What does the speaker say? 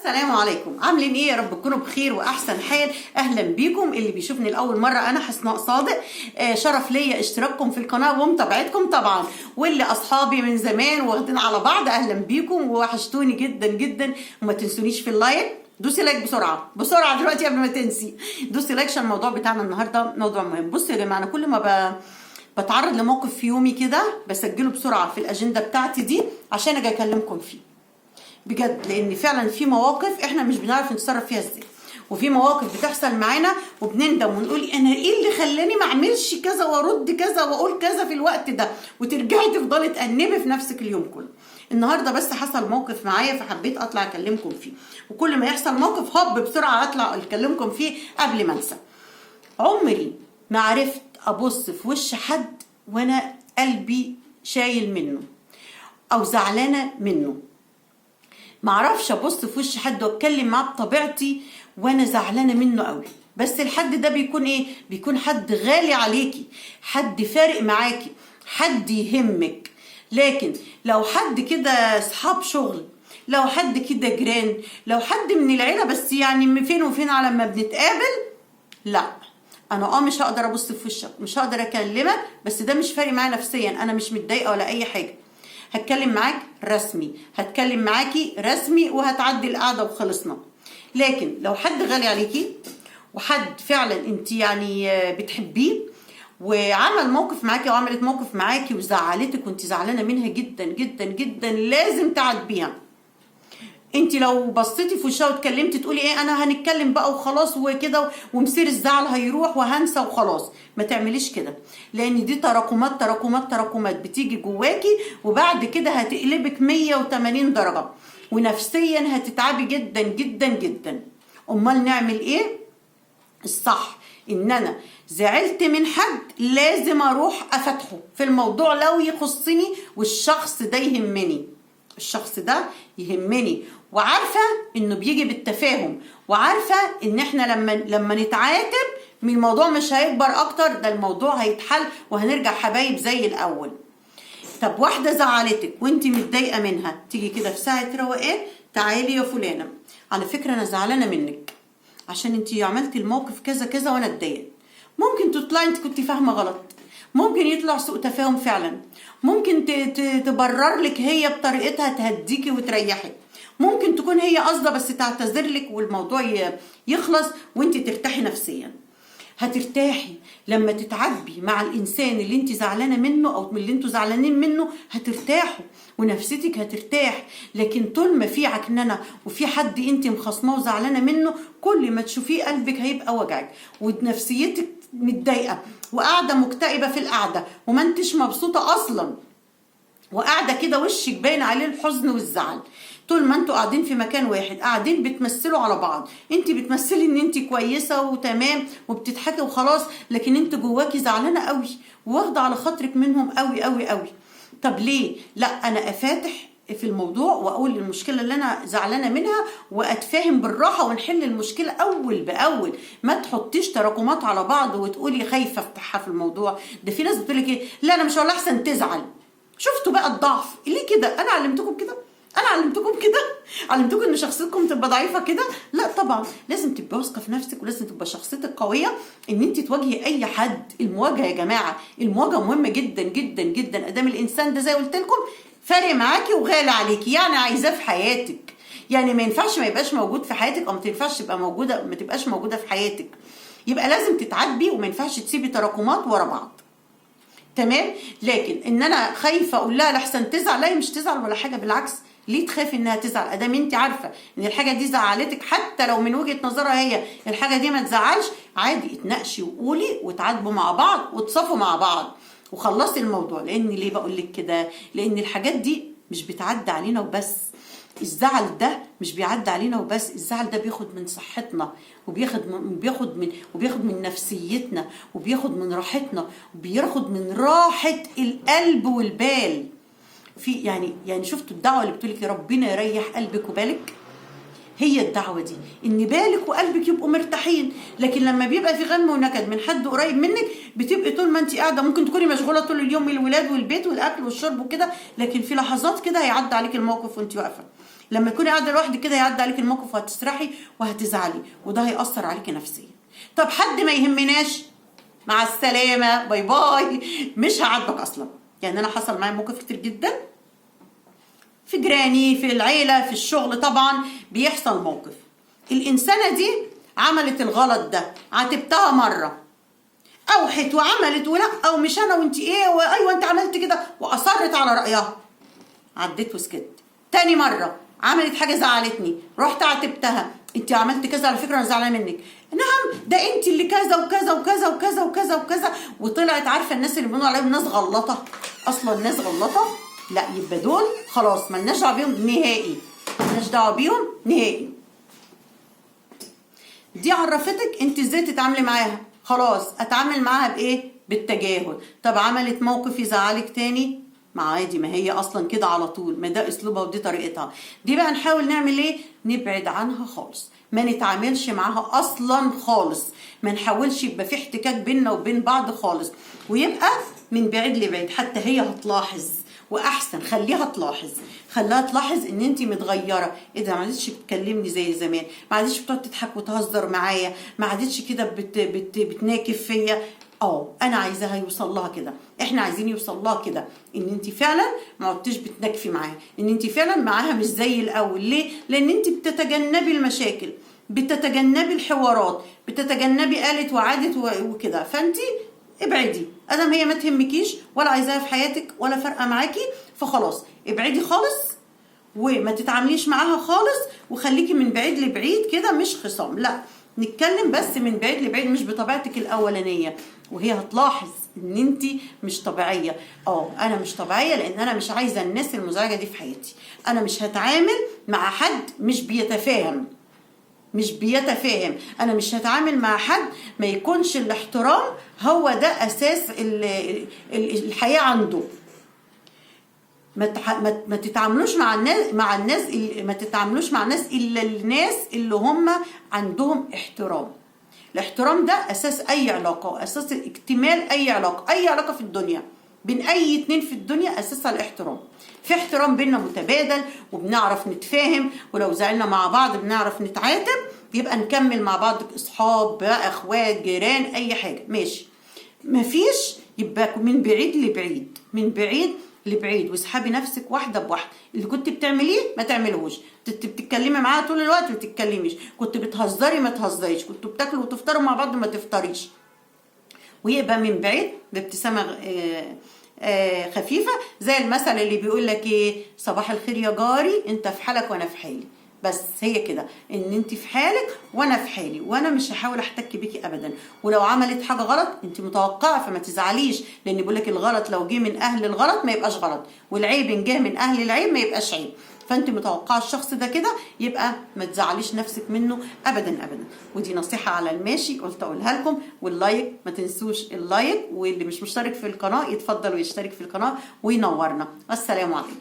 السلام عليكم، عاملين ايه؟ يا رب تكونوا بخير واحسن حال. اهلا بيكم اللي بيشوفني لاول مره، انا حسناء صادق. شرف ليا اشتراككم في القناه ومتابعتكم طبعا، واللي اصحابي من زمان واخدين على بعض اهلا بيكم ووحشتوني جدا جدا. وما تنسونيش في اللايك، دوسي لايك بسرعه بسرعه دلوقتي قبل ما تنسي، دوسي لايك عشان الموضوع بتاعنا النهارده موضوع مهم. بصوا يا جماعه، انا كل ما بتعرض لموقف في يومي كده بسجله بسرعه في الاجنده بتاعتي دي عشان اجي اكلمكم فيه بجد، لان فعلا في مواقف احنا مش بنعرف نتصرف فيها ازاي، وفي مواقف بتحصل معانا وبنندم ونقول انا ايه اللي خلاني ما اعملش كذا وارد كذا واقول كذا في الوقت ده، وترجعي تفضلي تأنبي في نفسك اليوم كله. النهارده بس حصل موقف معايا فحبيت اطلع اكلمكم فيه، وكل ما يحصل موقف هوب بسرعه اطلع اكلمكم فيه قبل ما انسى. عمري ما عرفت ابص في وش حد وانا قلبي شايل منه او زعلانه منه. معرفش ابص في وش حد واتكلم معاه بطبيعتي وانا زعلانه منه قوي، بس الحد ده بيكون ايه؟ بيكون حد غالي عليكي، حد فارق معاكي، حد يهمك. لكن لو حد كده اصحاب شغل، لو حد كده جيران، لو حد من العيله بس يعني فين وفين على ما بنتقابل، لا انا مش هقدر ابص في وشك، مش هقدر اكلمك، بس ده مش فارق معايا نفسيا، انا مش متضايقه ولا اي حاجه. هتكلم معاك رسمي، هتكلم معاكي رسمي وهتعدي القعده وخلصنا. لكن لو حد غالي عليكي وحد فعلا انت يعني بتحبيه وعمل موقف معاكي او عملت موقف معاكي وزعلتك وانت زعلانه منها جدا جدا جدا، لازم تعاتبيها. انت لو بصيتي في وشها واتكلمتي تقولي ايه انا هنتكلم بقى وخلاص وكده ومصير الزعل هيروح وهنسى وخلاص، ما تعمليش كده، لان دي تراكمات تراكمات تراكمات بتيجي جواكي وبعد كده هتقلبك 180 درجه ونفسيا هتتعبي جدا جدا جدا. امال نعمل ايه؟ الصح ان انا زعلت من حد لازم اروح افتحه في الموضوع لو يخصني والشخص ده يهمني، الشخص ده يهمني، وعارفه انه بيجي بالتفاهم، وعارفه ان احنا لما نتعاتب من الموضوع مش هيكبر اكتر، ده الموضوع هيتحل وهنرجع حبايب زي الاول. طب واحده زعلتك وانت متضايقه منها، تيجي كده في ساعه روقان، تعالي يا فلانه على فكره انا زعلانه منك عشان انت عملتي الموقف كذا كذا وانا اتضايقت. ممكن تطلعي انت كنت فاهمه غلط، ممكن يطلع سوء تفاهم فعلا، ممكن تبرر لك هي بطريقتها تهديكي وتريحك، ممكن تكون هي قصده بس تعتذر لك والموضوع يخلص وانت ترتاحي نفسيا. هترتاحي لما تتعاتبي مع الانسان اللي انت زعلانه منه او من اللي انتوا زعلانين منه، هترتاحوا ونفسيتك هترتاح. لكن طول ما في عكننه وفي حد انت مخصماه وزعلانه منه، كل ما تشوفيه قلبك هيبقى وجعك ونفسيتك متضايقه وقاعده مكتئبه في القعده وما انتش مبسوطه اصلا، وقاعده كده وشك باين عليه الحزن والزعل. طول ما انتوا قاعدين في مكان واحد قاعدين بتمثلوا على بعض، انت بتمثلي ان انت كويسه وتمام وبتضحكي وخلاص، لكن انت جواكي زعلانه قوي واخده على خاطرك منهم قوي قوي قوي. طب ليه؟ لا انا افاتح في الموضوع واقول المشكله اللي انا زعلانه منها واتفاهم بالراحه ونحل المشكله اول باول، ما تحطيش تراكمات على بعض وتقولي خايفه افتحها في الموضوع. ده في ناس بتقول لك ايه، لا انا مش هقول احسن تزعل. شفتوا بقى الضعف؟ ليه كده؟ انا علمتكم كده؟ انا علمتكم كده؟ علمتكم ان شخصيتكم تبقى ضعيفه كده؟ لا طبعا، لازم تبقى واثقه في نفسك ولازم تبقى شخصيتك قويه ان انت تواجهي اي حد. المواجهه يا جماعه، المواجهه مهمه جدا جدا جدا، ادام الانسان ده زي قلت لكم فارق معاكي وغالي عليكي، يعني عايزاه في حياتك، يعني ما ينفعش ما يبقاش موجود في حياتك، او ما تنفعش تبقى موجوده ما تبقاش موجوده في حياتك. يبقى لازم تتعاتبي وما ينفعش تسيبي تراكمات ورا بعض، تمام؟ لكن ان انا خايفه اقول لها لحسن تزعل، لا هي مش تزعل ولا حاجه، بالعكس ليه تخافي انها تزعل؟ ادام انت عارفه ان الحاجه دي زعلتك، حتى لو من وجهه نظرها هي الحاجه دي ما تزعلش، عادي اتناقشي وقولي وتعاتبوا مع بعض وتصافوا مع بعض وخلصي الموضوع. لان ليه بقول لك كده؟ لان الحاجات دي مش بتعدي علينا وبس، الزعل ده مش بيعدي علينا وبس، الزعل ده بياخد من صحتنا وبياخد من نفسيتنا وبياخد من راحتنا وبياخد من راحه القلب والبال. في يعني شفتوا الدعوه اللي بتقولك يا ربنا يريح قلبك وبالك؟ هي الدعوه دي ان بالك وقلبك يبقوا مرتاحين. لكن لما بيبقى في غم ونكد من حد قريب منك، بتبقي طول ما انت قاعده ممكن تكوني مشغوله طول اليوم من الولاد والبيت والاكل والشرب وكده، لكن في لحظات كده هيعدي عليك الموقف وانت واقفه، لما تكوني قاعده لوحدك كده يعدي عليك الموقف وهتسرحي وهتزعلي، وده هيأثر عليكي نفسيا. طب حد ما يهمناش، مع السلامه، باي باي، مش هعاتبك اصلا. يعني انا حصل معايا موقف كتير جدا في جيراني، في العيله، في الشغل، طبعا بيحصل موقف الانسانه دي عملت الغلط ده، عاتبتها مره، اوحت وعملت ولا او مش انا وانت ايه وايوه انت عملت كده، واصرت على رايها، عديت وسكت. تاني مره عملت حاجه زعلتني، رحت عاتبتها، انت عملت كذا على فكره انا زعلانه منك. نعم، ده انت اللي كذا وكذا وكذا وكذا وكذا وكذا. وطلعت عارفه الناس اللي بيقولوا عليهم ناس غلطه، اصلا ناس غلطه، لا يبقى دول خلاص مالناش دعوه بيهم نهائي، مالناش دعوه بيهم نهائي. دي عرفتك انت ازاي تتعاملي معاها. خلاص اتعامل معاها بايه؟ بالتجاهل. طب عملت موقف يزعلك تاني، ما عادي، ما هي اصلا كده على طول، ما ده اسلوبها ودي طريقتها. دي بقى نحاول نعمل ايه؟ نبعد عنها خالص، ما نتعاملش معاها اصلا خالص، ما نحاولش يبقى في احتكاك بيننا وبين بعض خالص، ويبقى من بعيد لبعيد. حتى هي هتلاحظ، واحسن خليها تلاحظ، خليها تلاحظ ان انت متغيره. ايه ده، ما عادتش بتكلمني زي زمان، ما عادتش بتقعد تضحك وتهزر معايا، ما عادتش كده بتناكف فيا. انا عايزاها يوصل لها كده، احنا عايزين يوصل لها كده، ان انت فعلا ما عدتش بتناكفي معاها، ان انت فعلا معاها مش زي الاول. ليه؟ لان انت بتتجنبي المشاكل، بتتجنبي الحوارات، بتتجنبي قالت وعادت وكده. فانت ابعدي، ادم هي ما تهمكيش ولا عايزاها في حياتك ولا فارقه معاكي، فخلاص ابعدي خالص وما تتعامليش معاها خالص، وخليكي من بعيد لبعيد كده، مش خصام، لا نتكلم بس من بعيد لبعيد، مش بطبيعتك الاولانيه. وهي هتلاحظ ان انت مش طبيعيه. انا مش طبيعيه لان انا مش عايزه الناس المزعجه دي في حياتي، انا مش هتعامل مع حد مش بيتفاهم، انا مش هتعامل مع حد ما يكونش الاحترام هو ده اساس الحياه عنده. ما تتعاملوش ما تتعاملوش مع الناس الا الناس اللي هم عندهم احترام. الاحترام ده اساس اي علاقه، واساس اكتمال اي علاقه في الدنيا، بين اي اتنين في الدنيا اساسها الاحترام. في احترام بينا متبادل، وبنعرف نتفاهم، ولو زعلنا مع بعض بنعرف نتعاتب، يبقى نكمل مع بعض اصحاب بقى، اخوات، جيران، اي حاجه ماشي. مفيش، يبقى من بعيد لبعيد، من بعيد لبعيد، واسحبي نفسك واحده بواحده. اللي كنت بتعمليه ما تعملهوش، بتتكلمي معاها طول الوقت ما تتكلميش، كنت بتهزري ما تهزريش، كنتوا بتاكلوا وتفطروا مع بعض ما تفطريش. ويبقى من بعيد بابتسامه خفيفه، زي المثل اللي بيقول لك ايه، صباح الخير يا جاري، انت في حالك وانا في حالي. بس هي كده، ان انت في حالك وانا في حالي، وانا مش هحاول احتك بيكي ابدا. ولو عملت حاجه غلط انت متوقعه، فما تزعليش، لان بيقول لك الغلط لو جه من اهل الغلط ما يبقاش غلط، والعيب ان جه من اهل العيب ما يبقاش عيب. فانت متوقعه الشخص ده كده، يبقى ما تزعليش نفسك منه ابدا ابدا. ودي نصيحه على الماشي قلت اقولها لكم. واللايك ما تنسوش اللايك، واللي مش مشترك في القناه يتفضل ويشترك في القناه وينورنا. السلام عليكم.